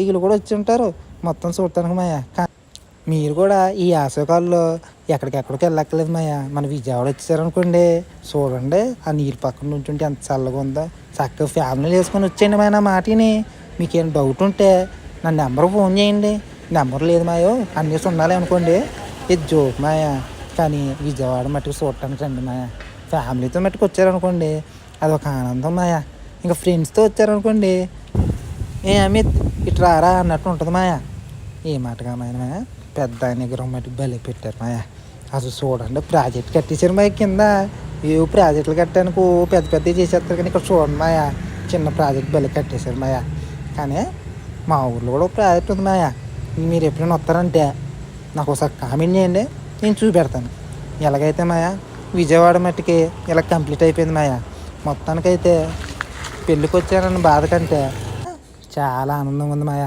వీళ్ళు కూడా వచ్చి ఉంటారు మొత్తం చూడటానికి మాయా. మీరు కూడా ఈ వేసవికాలంలో ఎక్కడికెక్కడికి వెళ్ళక్కర్లేదు మాయా. మన విజయవాడ వచ్చేసారనుకోండి, చూడండి ఆ నీరు పక్కన నుంచుంటే ఎంత చల్లగా ఉందో. చక్కగా ఫ్యామిలీలు వేసుకొని వచ్చేయండి మాయా. నా మాటని మీకేం డౌట్ ఉంటే నా నెంబర్ ఫోన్ చేయండి. నెంబర్ లేదు మాయో, అన్నీ ఉండాలి అనుకోండి. ఇది జోక్ మాయా. కానీ విజయవాడ మట్టుకు చూడటానికి రండి మాయా. ఫ్యామిలీతో మట్టుకు వచ్చారనుకోండి, అదొక ఆనందం మాయా. ఇంకా ఫ్రెండ్స్తో వచ్చారనుకోండి, ఏ అమిత్ ఇటు రారా అన్నట్టు ఉంటుంది మాయా. ఏ మాటగా మాయా, పెద్ద నిగ్రహం మట్టుకు బలి పెట్టారు మాయా. అసలు చూడండి, ప్రాజెక్ట్ కట్టేశారు మాయ కింద. ఏ ప్రాజెక్టులు కట్టడానికి పెద్ద పెద్దవి చేసేస్తారు, కానీ ఇక్కడ చూడండి మాయా, చిన్న ప్రాజెక్ట్ బలి కట్టేశారు మాయా. కానీ మా ఊర్లో కూడా ఒక ప్రాజెక్ట్ ఉంది మాయా. మీరు ఎప్పుడైనా వస్తారంటే నాకు ఒకసారి కామెంట్ చేయండి, నేను చూపెడతాను. ఎలాగైతే మాయా విజయవాడ మట్టికి ఇలా కంప్లీట్ అయిపోయింది మాయా. మొత్తానికైతే పెళ్ళికి వచ్చారన్న బాధ కంటే చాలా ఆనందంగా ఉంది మాయా.